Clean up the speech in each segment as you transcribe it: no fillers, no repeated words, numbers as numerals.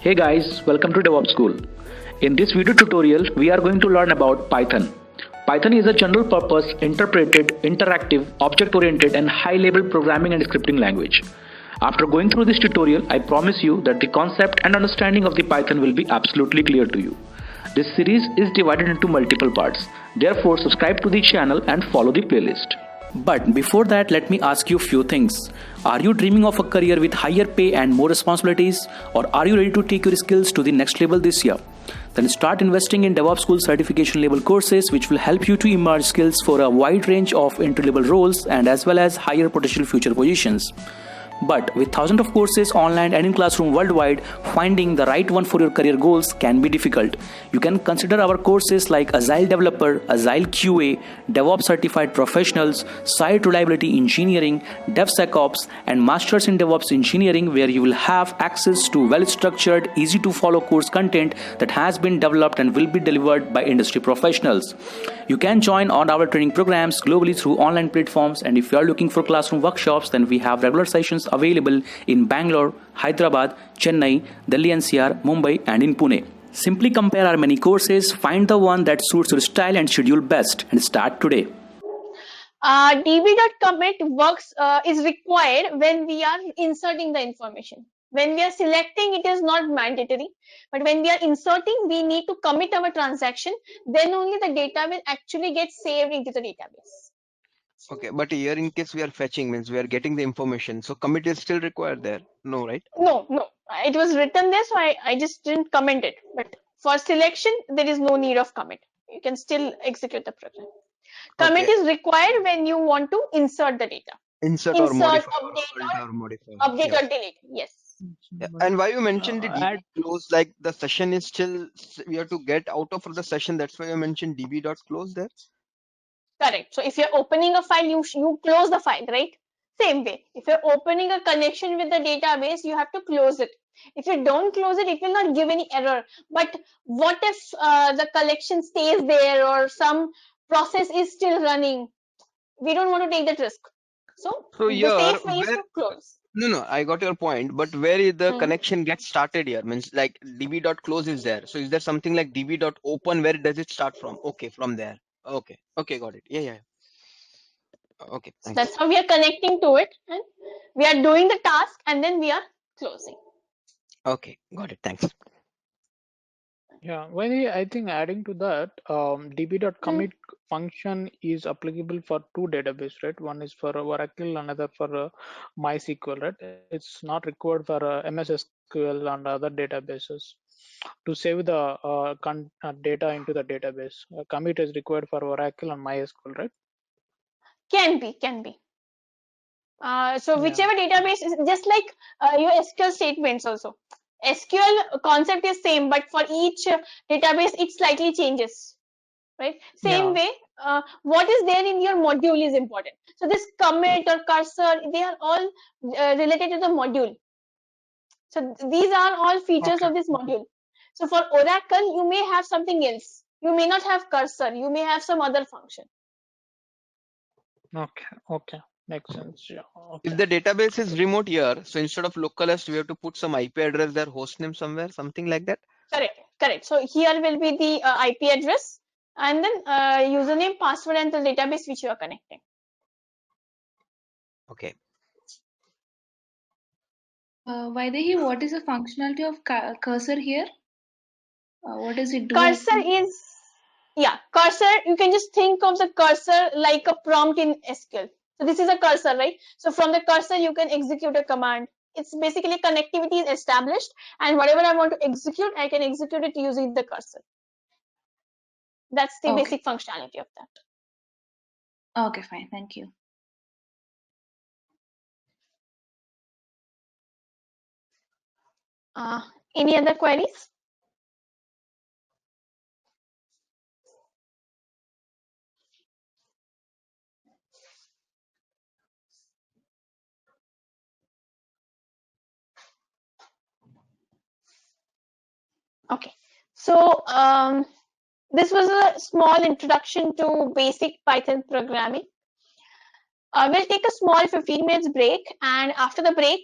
Hey guys, welcome to DevOps School. In this video tutorial, we are going to learn about Python. Python is a general purpose, interpreted, interactive, object-oriented and high-level programming and scripting language. After going through this tutorial, I promise you that the concept and understanding of the Python will be absolutely clear to you. This series is divided into multiple parts. Therefore, subscribe to the channel and follow the playlist. But before that, let me ask you a few things. Are you dreaming of a career with higher pay and more responsibilities? Or are you ready to take your skills to the next level this year? Then start investing in DevOps School certification level courses which will help you to emerge skills for a wide range of entry-level roles and as well as higher potential future positions. But with thousands of courses online and in classroom worldwide, finding the right one for your career goals can be difficult. You can consider our courses like Agile Developer, Agile QA, DevOps Certified Professionals, Site Reliability Engineering, DevSecOps, and Masters in DevOps Engineering, where you will have access to well-structured, easy-to-follow course content that has been developed and will be delivered by industry professionals. You can join on our training programs globally through online platforms, and if you are looking for classroom workshops, then we have regular sessions available in Bangalore, Hyderabad, Chennai, Delhi NCR, Mumbai and in Pune. Simply compare our many courses, find the one that suits your style and schedule best and start today. db.commit works is required when we are inserting the information. When we are selecting, it is not mandatory. But when we are inserting, we need to commit our transaction. Then only the data will actually get saved into the database. Okay, but here in case we are fetching means we are getting the information. So commit is still required there. No, right? No. It was written there, so I just didn't comment it. But for selection, there is no need of commit. You can still execute the program. Commit is required when you want to insert the data. Insert or modify, update or delete. Yes. Yeah. And why you mentioned the DB close, like the session is still, we have to get out of the session. That's why you mentioned db.close there. Correct. So if you're opening a file, you close the file, right? Same way. If you're opening a connection with the database, you have to close it. If you don't close it, it will not give any error. But what if the collection stays there or some process is still running? We don't want to take that risk. So here, the safe way is to close. No, I got your point. But where is the connection gets started here? Means like db.close is there. So is there something like db.open? Where does it start from? Okay, from there. Okay, got it. Yeah. Okay, thanks. That's how we are connecting to it, and we are doing the task, and then we are closing. Okay, got it. Thanks. Yeah, well, I think adding to that, db.commit function is applicable for two databases, right? One is for Oracle, another for MySQL, right? It's not required for MS SQL and other databases. To save the data into the database, commit is required for Oracle and MySQL, right? Can be. So whichever database is just like your SQL statements also. SQL concept is same, but for each database, it slightly changes, right? Same way, what is there in your module is important. So this commit or cursor, they are all related to the module. So these are all features of this module. So for Oracle, you may have something else. You may not have cursor. You may have some other function. Okay. Makes sense. Yeah. Okay. If the database is remote here, so instead of localhost, we have to put some IP address there, hostname somewhere, something like that. Correct. So here will be the IP address and then username, password, and the database which you are connecting. Okay. Vaidehi, what is the functionality of cursor here? What does it do? Cursor is, cursor, you can just think of the cursor like a prompt in SQL. So this is a cursor, right? So from the cursor, you can execute a command. It's basically connectivity is established, and whatever I want to execute, I can execute it using the cursor. That's the basic functionality of that. Okay, fine. Thank you. Any other queries? Okay. So this was a small introduction to basic Python programming. We'll take a small 15 minutes break, and after the break,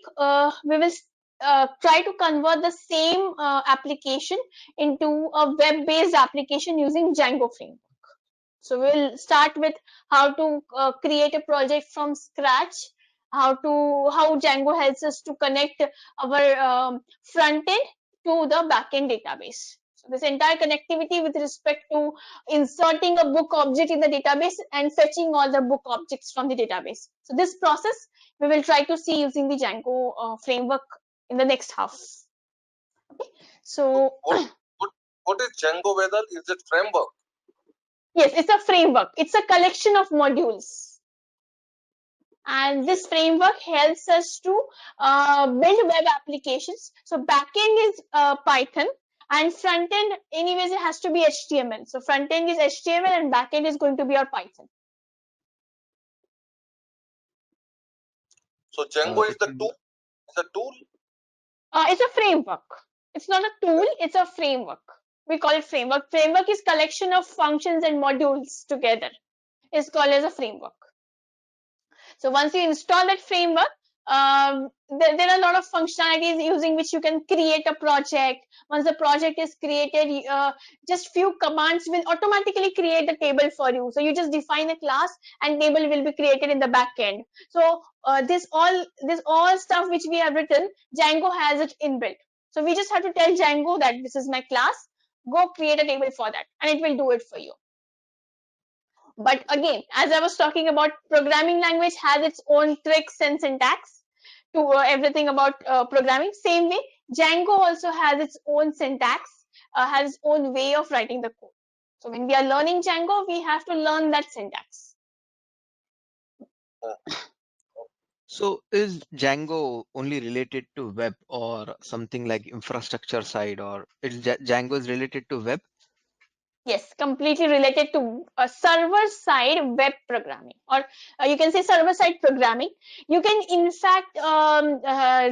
we will try to convert the same application into a web-based application using Django Framework. So we'll start with how to create a project from scratch, how Django helps us to connect our front end to the backend database. So this entire connectivity with respect to inserting a book object in the database and fetching all the book objects from the database. So this process we will try to see using the Django framework in the next half. Okay. So what is Django Weather? Is it framework? Yes, it's a framework. It's a collection of modules. And this framework helps us to build web applications. So backend is Python and front end, anyways, it has to be HTML. So front end is HTML and backend is going to be our Python. So Django is the tool. It's a tool. It's a framework. It's not a tool. It's a framework. We call it framework. Framework is collection of functions and modules together. It's called as a framework. So once you install that framework, there are a lot of functionalities using which you can create a project. Once the project is created, just few commands will automatically create the table for you. So you just define a class and table will be created in the back end. So this all stuff which we have written, Django has it inbuilt. So we just have to tell Django that this is my class, go create a table for that, and it will do it for you. But again, as I was talking about, programming language has its own tricks and syntax to everything about programming. Same way, Django also has its own syntax, has its own way of writing the code. So when we are learning Django, we have to learn that syntax. So is Django only related to web or something like infrastructure side, or Django is related to web? Yes, completely related to server-side web programming, or you can say server-side programming. You can, in fact,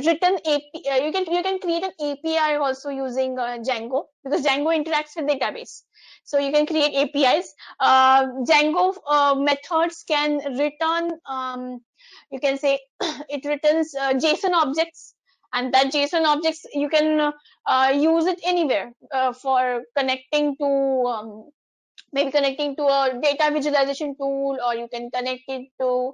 written API. You can create an API also using Django, because Django interacts with database. So you can create APIs. Django methods can return. You can say it returns JSON objects, and that JSON objects you can use it anywhere for connecting to maybe connecting to a data visualization tool, or you can connect it to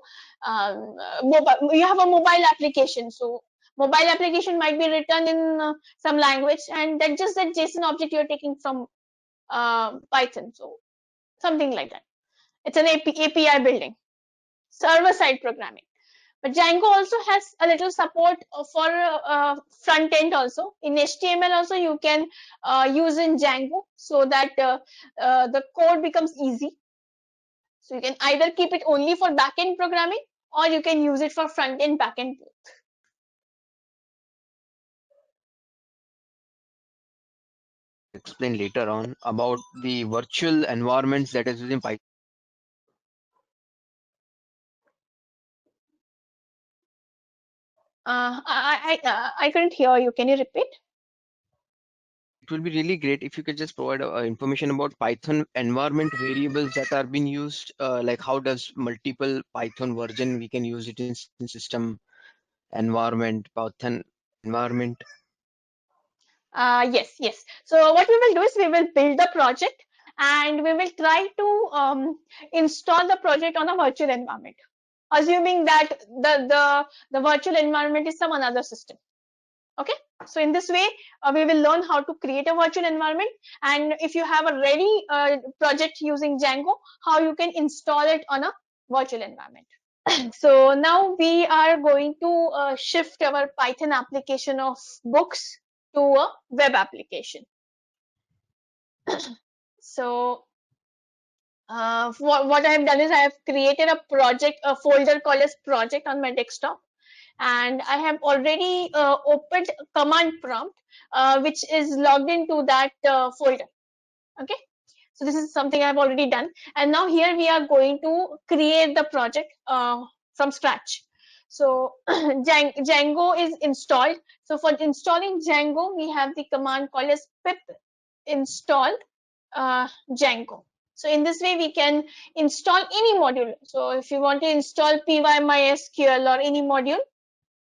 mobile. You have a mobile application, so mobile application might be written in some language, and that just that JSON object you're taking from Python. So something like that. It's an API building, server-side programming. But Django also has a little support for front end also. In HTML also you can use in Django, so that the code becomes easy. So you can either keep it only for backend programming, or you can use it for front end, backend both. Explain later on about the virtual environments that is using Python. I couldn't hear you. Can you repeat? It will be really great if you could just provide information about Python environment variables that are being used, like how does multiple Python version we can use it in system environment, Python environment. Yes. So what we will do is we will build the project, and we will try to install the project on a virtual environment, assuming that the virtual environment is some another system. Okay, so in this way we will learn how to create a virtual environment, and if you have a ready project using Django, how you can install it on a virtual environment. So now we are going to shift our Python application of books to a web application. So what I have done is I have created a project, a folder called as project on my desktop, and I have already opened command prompt which is logged into that folder. Okay, so this is something I've already done, and now here we are going to create the project from scratch. So Django is installed. So for installing Django, we have the command called as pip install Django. So in this way we can install any module. So if you want to install PyMySQL or any module,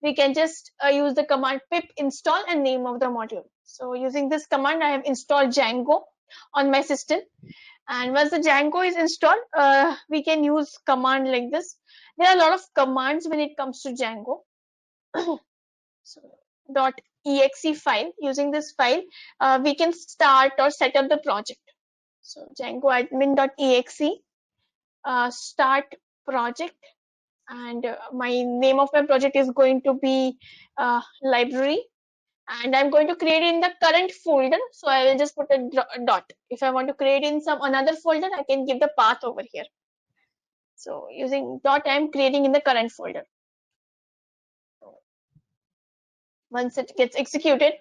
we can just use the command pip install and name of the module. So using this command, I have installed Django on my system. And once the Django is installed, we can use command like this. There are a lot of commands when it comes to Django. So .exe file, using this file, we can start or set up the project. So Django admin.exe, start project, and my name of my project is going to be library, and I'm going to create in the current folder. So I will just put a dot. If I want to create in some another folder, I can give the path over here. So using dot, I'm creating in the current folder. Once it gets executed,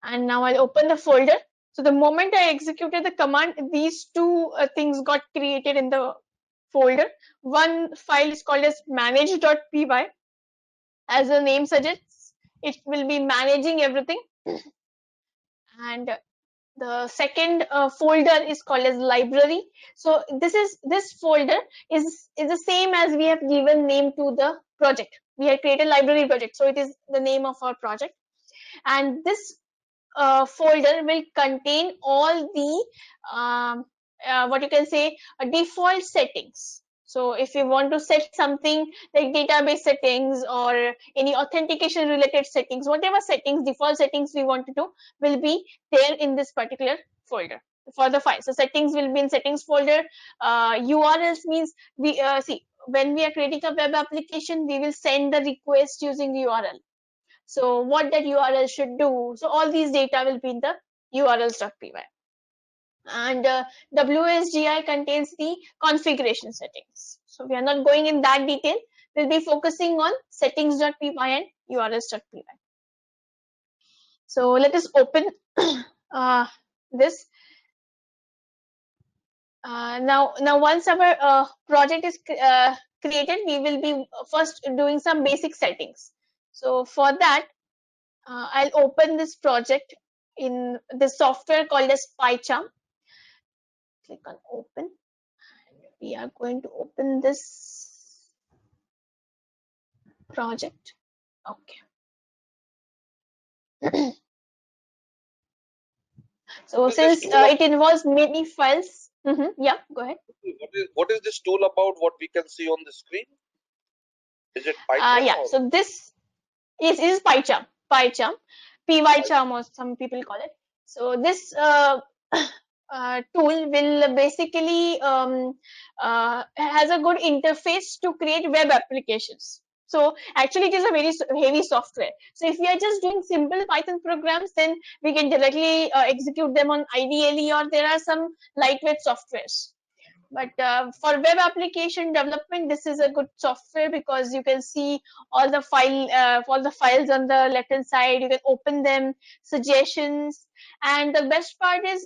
and now I'll open the folder. So the moment I executed the command, these two things got created in the folder. One file is called as manage.py. As the name suggests, it will be managing everything. And the second folder is called as library. So this folder is the same as we have given name to the project. We have created library project, so it is the name of our project. And this folder will contain all the what you can say default settings. So if you want to set something like database settings or any authentication related settings, whatever settings, default settings we want to do will be there in this particular folder for the file. So settings will be in settings folder. URLs means we see, when we are creating a web application, we will send the request using the URL. So what that URL should do. So all these data will be in the urls.py. And WSGI contains the configuration settings. So we are not going in that detail. We'll be focusing on settings.py and urls.py. So let us open this. Now once our project is created, we will be first doing some basic settings. So for that, I'll open this project in this software called as PyCharm. Click on open. We are going to open this project. Okay. So since it involves many files, yeah, go ahead. What is this tool about? What we can see on the screen? Is it Python? Yeah. So this is PyCharm. PyCharm, or some people call it. So this tool will basically has a good interface to create web applications. So actually it is a very heavy software. So if we are just doing simple Python programs, then we can directly execute them on IDLE, or there are some lightweight softwares. But for web application development, this is a good software because you can see all the files on the left hand side. You can open them, suggestions, and the best part is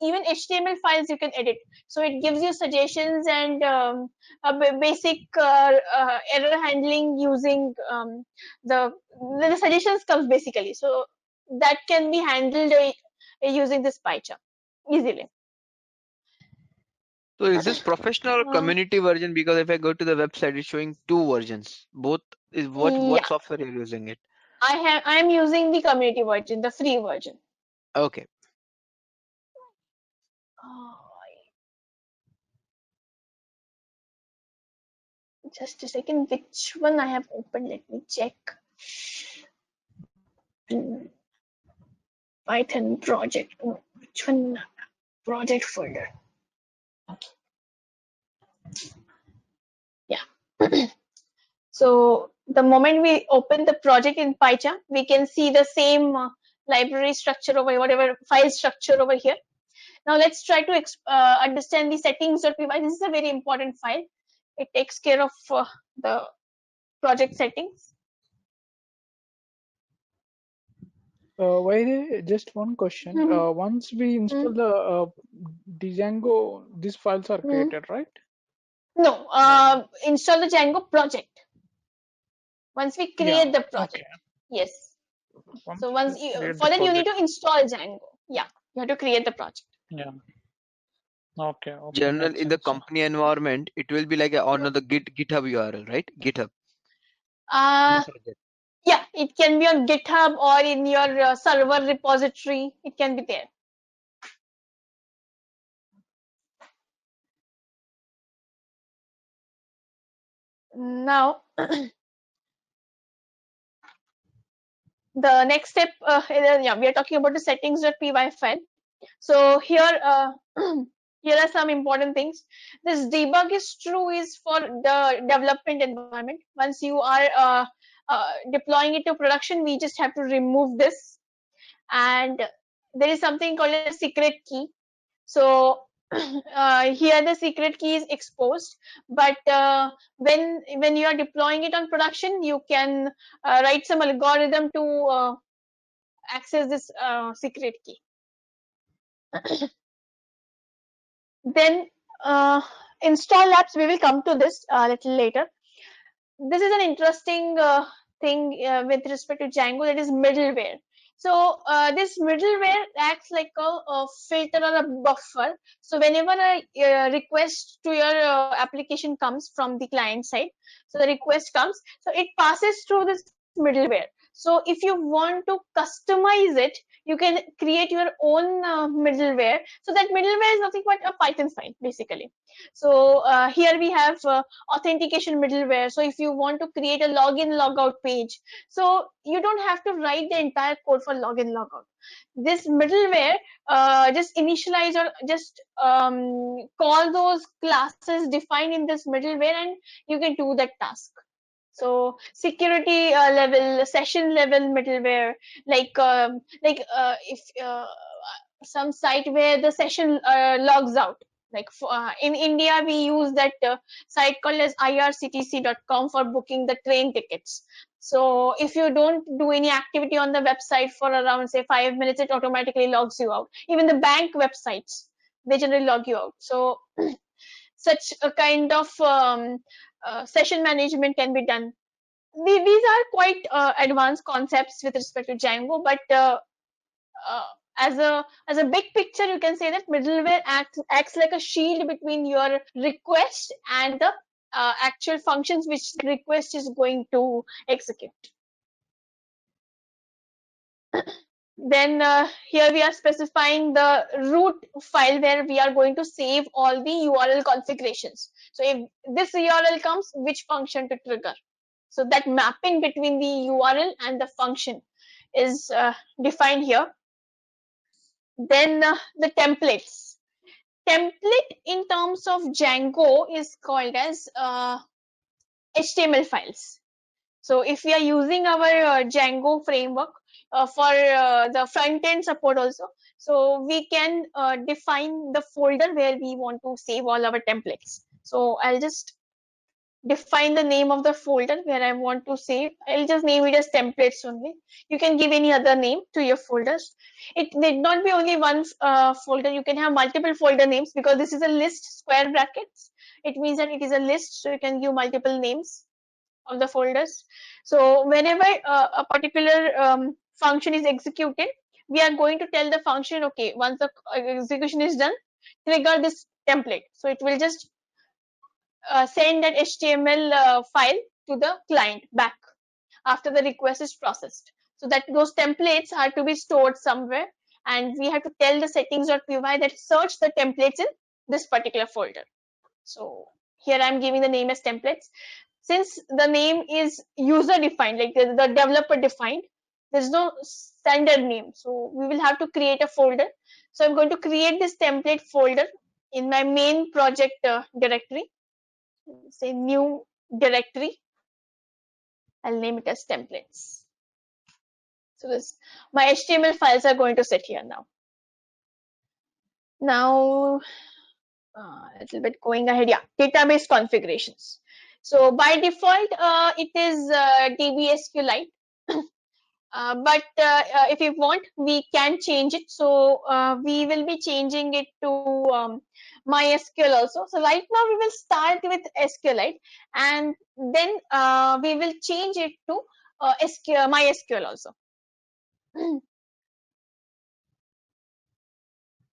even HTML files you can edit. So it gives you suggestions and basic error handling using the suggestions comes basically. So that can be handled using this PyCharm easily. So is this professional community version? Because if I go to the website, it's showing two versions. Both is what software you're using it? I'm using the community version, the free version. Okay. Just a second, which one I have opened? Let me check. Python project. No, which one? Project folder. Yeah. So the moment we open the project in PyCharm, we can see the same library structure over whatever file structure over here. Now let's try to understand the settings.py. This is a very important file. It takes care of the project settings. Just one question. Once we install the Django, these files are created, right? No, install the Django project. Once we create the project, okay. Yes. So once for that you need to install Django. Yeah, you have to create the project. Yeah. Okay. General in the company environment, it will be like on the GitHub URL, right? GitHub. Yeah, it can be on GitHub or in your server repository. It can be there. Now, the next step, yeah, we are talking about the settings.py file. So here, here are some important things. This debug is true is for the development environment. Once you are deploying it to production, we just have to remove this. And there is something called a secret key. So here the secret key is exposed, but when you are deploying it on production, you can write some algorithm to access this secret key. Then install apps, we will come to this a little later. This is an interesting thing with respect to Django, that is middleware. So this middleware acts like a filter or a buffer. So whenever a request to your application comes from the client side, so the request comes, so it passes through this middleware. So if you want to customize it, you can create your own middleware. So that middleware is nothing but a Python file, basically. So here we have authentication middleware. So if you want to create a login logout page, so you don't have to write the entire code for login logout. This middleware just initialize or just call those classes defined in this middleware, and you can do that task. So security level, session level middleware, like if some site where the session logs out, like in India we use that site called as irctc.com for booking the train tickets. So if you don't do any activity on the website for around say 5 minutes, it automatically logs you out. Even the bank websites, they generally log you out. So such a kind of session management can be done. These are quite advanced concepts with respect to Django, but as a big picture, you can say that middleware acts like a shield between your request and the actual functions which the request is going to execute. Then here we are specifying the root file where we are going to save all the URL configurations. So if this URL comes, which function to trigger? So that mapping between the URL and the function is defined here. Then the templates. Template in terms of Django is called as HTML files. So if we are using our Django framework for the front end support also, so we can define the folder where we want to save all our templates. So I'll just define the name of the folder where I want to save. I'll just name it as templates only. You can give any other name to your folders. It need not be only one folder. You can have multiple folder names because this is a list, square brackets. It means that it is a list, so you can give multiple names of the folders. So whenever a particular function is executed, we are going to tell the function, okay, once the execution is done, trigger this template. So it will just send that HTML file to the client back after the request is processed. So that those templates are to be stored somewhere, and we have to tell the settings.py that search the templates in this particular folder. So here I'm giving the name as templates. Since the name is user defined, like the developer defined, there's no standard name. So we will have to create a folder. So I'm going to create this template folder in my main project directory. Say new directory. I'll name it as templates. So this, my HTML files are going to sit here now. Now, a little bit going ahead. Yeah, database configurations. So by default, it is DB SQLite. But if we want, we can change it. So we will be changing it to MySQL also. So right now we will start with SQLite, and then we will change it to MySQL also.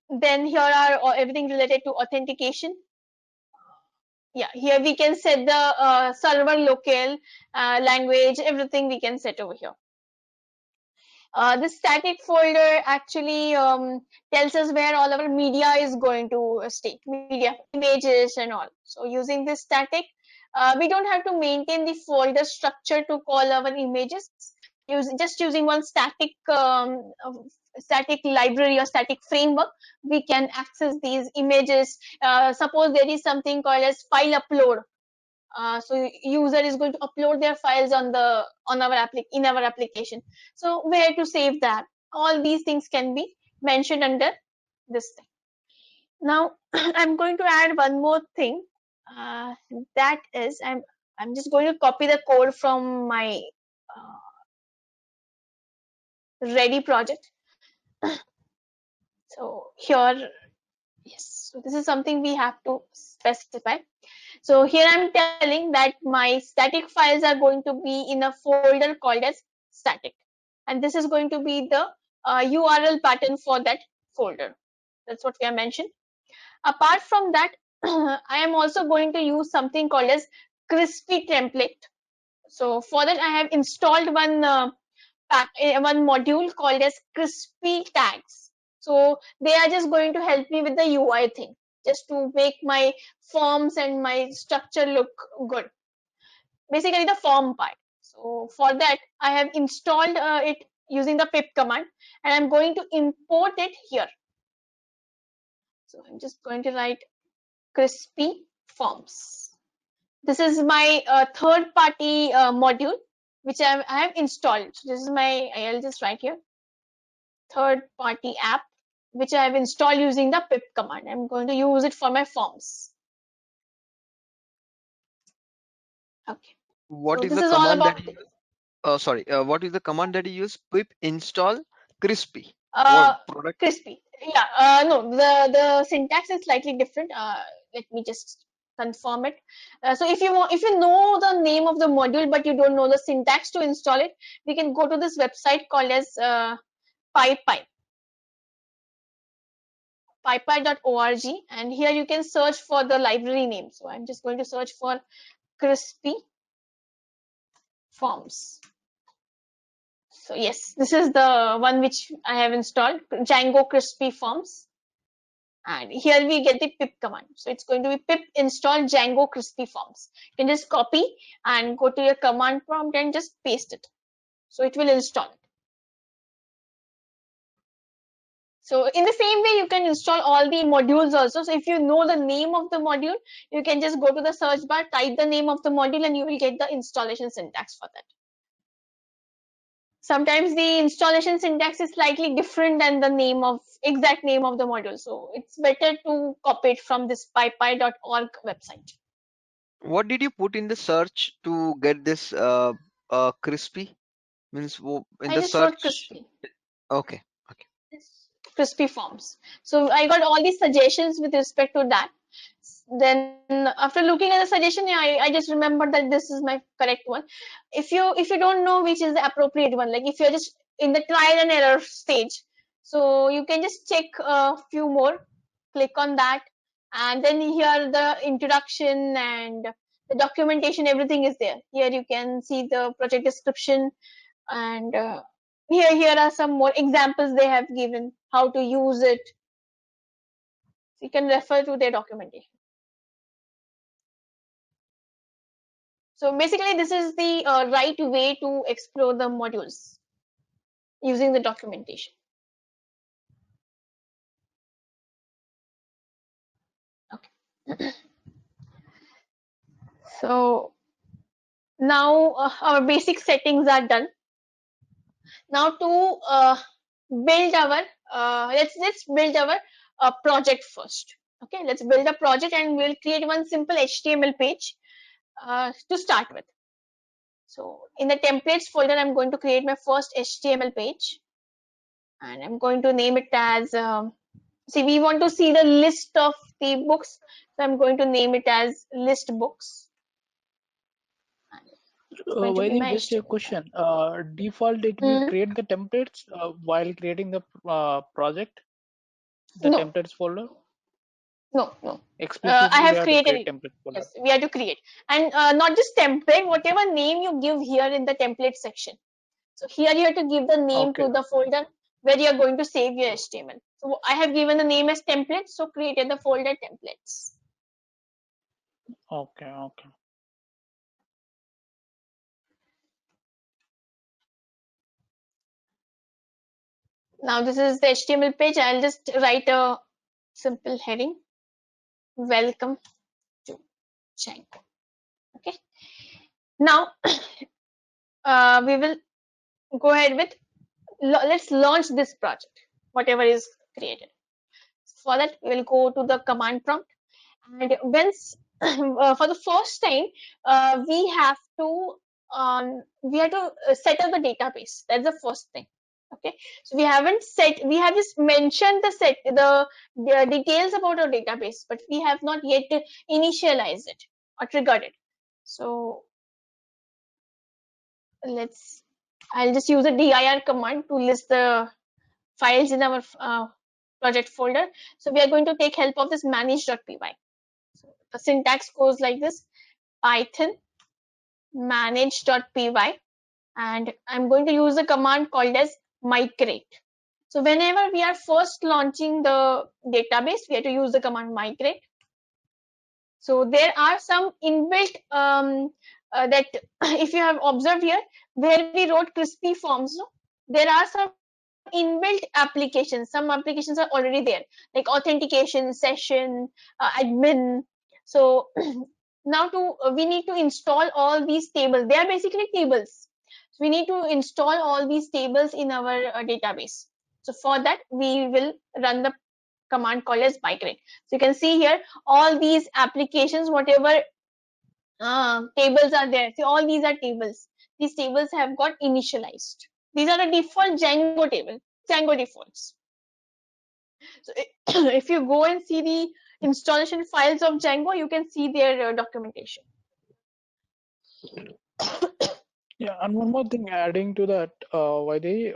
Then here are everything related to authentication. yeah, here we can set the server local, language, everything we can set over here. This static folder actually tells us where all our media is going to stay, media, images and all. So using this static, we don't have to maintain the folder structure to call our images. Just using one static library or static framework, we can access these images. Suppose there is something called as file upload. So user is going to upload their files in our application. So where to save that? All these things can be mentioned under this thing. Now I'm going to add one more thing. That is, I'm just going to copy the code from my ready project. So here, yes. So this is something we have to specify. So here I'm telling that my static files are going to be in a folder called as static. And this is going to be the URL pattern for that folder. That's what we have mentioned. Apart from that, I am also going to use something called as crispy template. So for that, I have installed one module called as crispy tags. So they are just going to help me with the UI thing, just to make my forms and my structure look good. Basically the form part. So for that, I have installed it using the pip command, and I'm going to import it here. So I'm just going to write crispy forms. This is my third party module which I have installed. So this is my, I'll just write here, third party app which I have installed using the pip command. I'm going to use it for my forms. Okay. What So is this the is all command about that you use? Sorry, what is the command that you use? Pip install crispy. uh What product? crispy. Yeah, no, the syntax is slightly different. Let me just confirm it. So if you know the name of the module but you don't know the syntax to install it, we can go to this website called as pypy.org, and here you can search for the library name. So I'm just going to search for crispy forms. So yes, this is the one which I have installed, Django crispy forms. And here we get the pip command. So it's going to be pip install Django crispy forms. You can just copy and go to your command prompt and just paste it. So it will install it. So in the same way, you can install all the modules also. So if you know the name of the module, you can just go to the search bar, type the name of the module, and you will get the installation syntax for that. Sometimes the installation syntax is slightly different than the exact name of the module. So it's better to copy it from this pypy.org website. What did you put in the search to get this crispy? Means in I the just wrote search. crispy. Okay. Crispy forms. So I got all these suggestions with respect to that. Then after looking at the suggestion, I just remembered that this is my correct one. If you don't know which is the appropriate one, like if you're just in the trial and error stage, so you can just check a few more, click on that, and then here the introduction and the documentation, everything is there. Here you can see the project description, and here are some more examples they have given how to use it. So you can refer to their documentation. So basically this is the right way to explore the modules using the documentation. Okay. So now our basic settings are done. Now to build our let's build our project first. Okay, let's build a project and we'll create one simple HTML page to start with. So in the templates folder, I'm going to create my first HTML page, and I'm going to name it as see, we want to see the list of the books, so I'm going to name it as list books. Vaidi, just a question. Default, it will create the templates while creating the project, the No. templates folder? No. Explicitly, I we have have to created create it. template folder. Yes, we have to create. And not just template, whatever name you give here in the template section. So here you have to give the name Okay. to the folder where you are going to save your HTML. So I have given the name as templates, so created the folder templates. Okay. Okay. Now this is the HTML page. I'll just write a simple heading. Welcome to Django. Okay. Now we will go ahead with let's launch this project, whatever is created. For that, we will go to the command prompt, and once for the first time, we have to set up the database. That's the first thing. Okay, so we haven't set. We have just mentioned the details about our database, but we have not yet initialized it or triggered it. So I'll just use a dir command to list the files in our project folder. So we are going to take help of this manage.py. So the syntax goes like this: Python manage.py, and I'm going to use a command called as migrate. So whenever we are first launching the database, we have to use the command migrate. So there are some inbuilt that if you have observed here, where we wrote crispy forms, no? There are some inbuilt applications. Some applications are already there, like authentication, session, admin. So now we need to install all these tables. They are basically tables. So we need to install all these tables in our database. So for that, we will run the command called as migrate. So you can see here all these applications, whatever tables are there. See, all these are tables. These tables have got initialized. These are the default Django table, Django defaults. So if you go and see the installation files of Django, you can see their documentation. Yeah, and one more thing, adding to that, Vaidhi,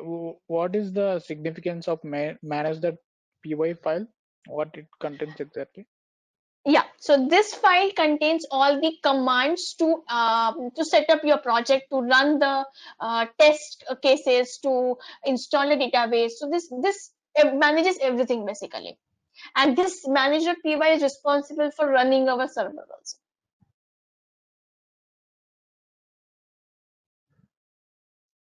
what is the significance of manage that py file? What it contains exactly? Yeah, so this file contains all the commands to set up your project, to run the test cases, to install the database. So this manages everything basically, and this manager.py is responsible for running our server also.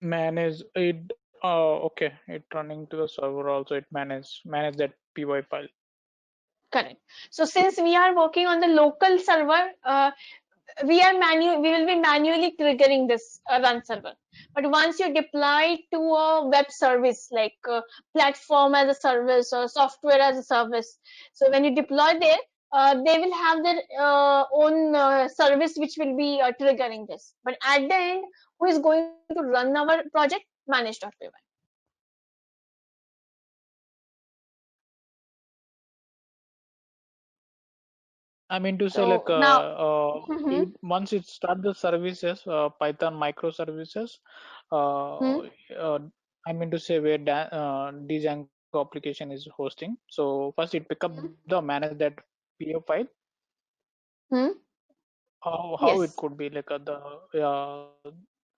Manage it. Okay, it running to the server also. It manage that py file. Correct. So since we are working on the local server, we will be manually triggering this run server. But once you deploy to a web service like platform as a service or software as a service, so when you deploy there, they will have their own service which will be triggering this. But at the end, who is going to run our project? Manage.py. I mean to say, So like, now, once it start the services, Python microservices, hmm, I mean to say where the Django application is hosting. So first it pick up the manage that PO file. hmm, How it yes. could be like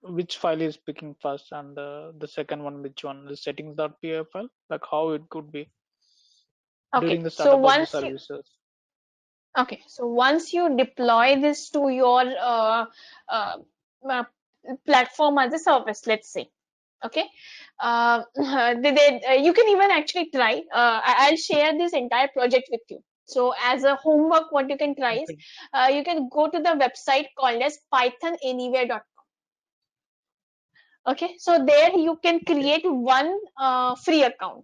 which file is picking first, and the second one which one, the settings.py file, like how it could be during Okay. the So startup of the services. Once you deploy this to your uh, uh, platform as a service, let's say, okay, you can even actually try. I'll share this entire project with you. So as a homework, what you can try is Okay. you can go to the website called as pythonanywhere.com. Okay, so there you can create one free account.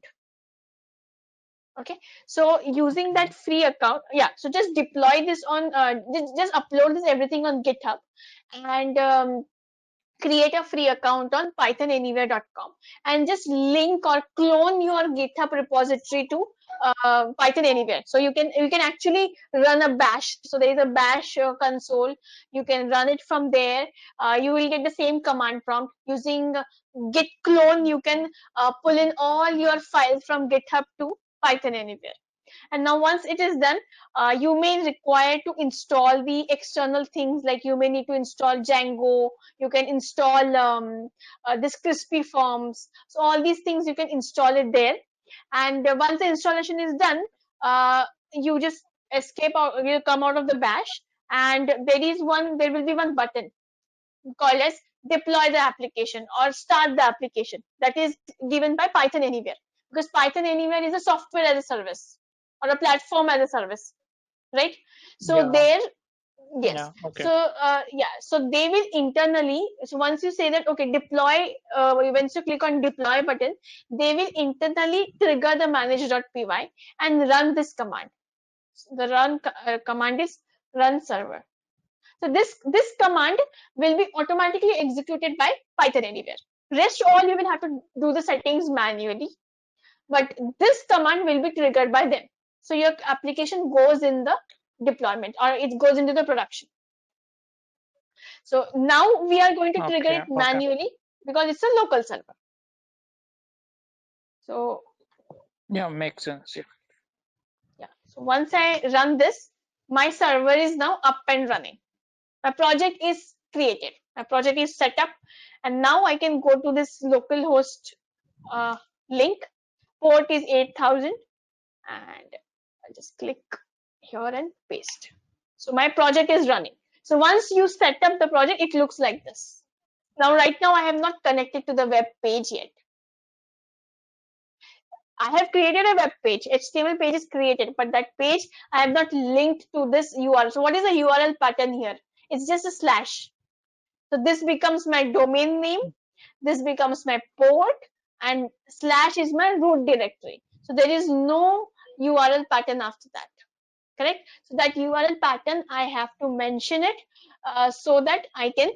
Okay, so using that free account, yeah, so just deploy this on just upload this everything on GitHub, and create a free account on pythonanywhere.com, and just link or clone your GitHub repository to Python Anywhere. So you can actually run a bash. So there is a bash console. You can run it from there. You will get the same command prompt using git clone. You can pull in all your files from GitHub to Python Anywhere. And now once it is done, you may require to install the external things, like you may need to install Django, you can install this crispy forms. So all these things you can install it there. And once the installation is done, you just escape out, you come out of the bash, and there will be one button called as deploy the application or start the application, that is given by Python Anywhere, because Python Anywhere is a software as a service or a platform as a service, right? So Yeah. there, yes. Yeah. Okay. So they will internally, so once you say that okay deploy, once you click on deploy button, they will internally trigger the manage.py and run this command. The run command is run server. So this command will be automatically executed by Python Anywhere. Rest all you will have to do the settings manually, but this command will be triggered by them. So your application goes in the deployment, or it goes into the production. So now we are going to trigger it manually because it's a local server. So yeah, makes sense. Yeah. So once I run this, my server is now up and running. My project is created. My project is set up, and now I can go to this localhost link. Port is 8000, and I'll just click here and paste. So my project is running. So once you set up the project, it looks like this. Now, right now, I have not connected to the web page yet. I have created a web page. HTML page is created, but that page I have not linked to this URL. So what is the URL pattern here? It's just a slash. So this becomes my domain name. This becomes my port, and slash is my root directory. So there is no URL pattern after that. Correct? So that URL pattern, I have to mention it so that I can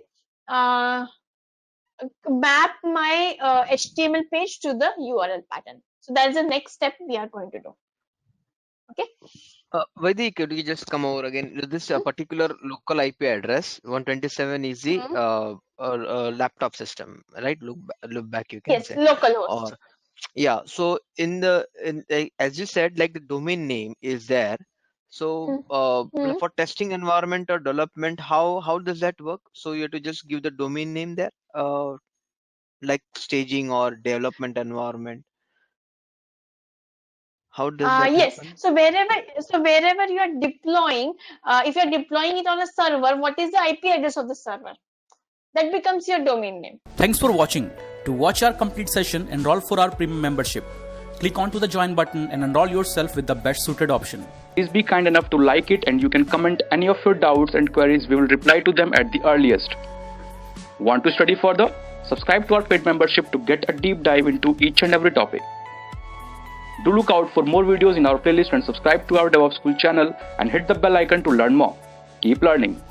map my HTML page to the URL pattern. So that's the next step we are going to do. Okay. Vaidi, could you just come over again? This particular local IP address 127 is the laptop system, right? Look back, you can say. Yes, localhost. Or yeah. So as you said, like the domain name is there. So for testing environment or development, how does that work? So you have to just give the domain name there, like staging or development environment. How does that yes. happen? So wherever you are deploying, if you are deploying it on a server, what is the IP address of the server? That becomes your domain name. Thanks for watching. To watch our complete session, enroll for our premium membership. Click onto the join button and enroll yourself with the best suited option. Please be kind enough to like it, and you can comment any of your doubts and queries. We will reply to them at the earliest. Want to study further? Subscribe to our paid membership to get a deep dive into each and every topic. Do look out for more videos in our playlist and subscribe to our DevOps School channel and hit the bell icon to learn more. Keep learning.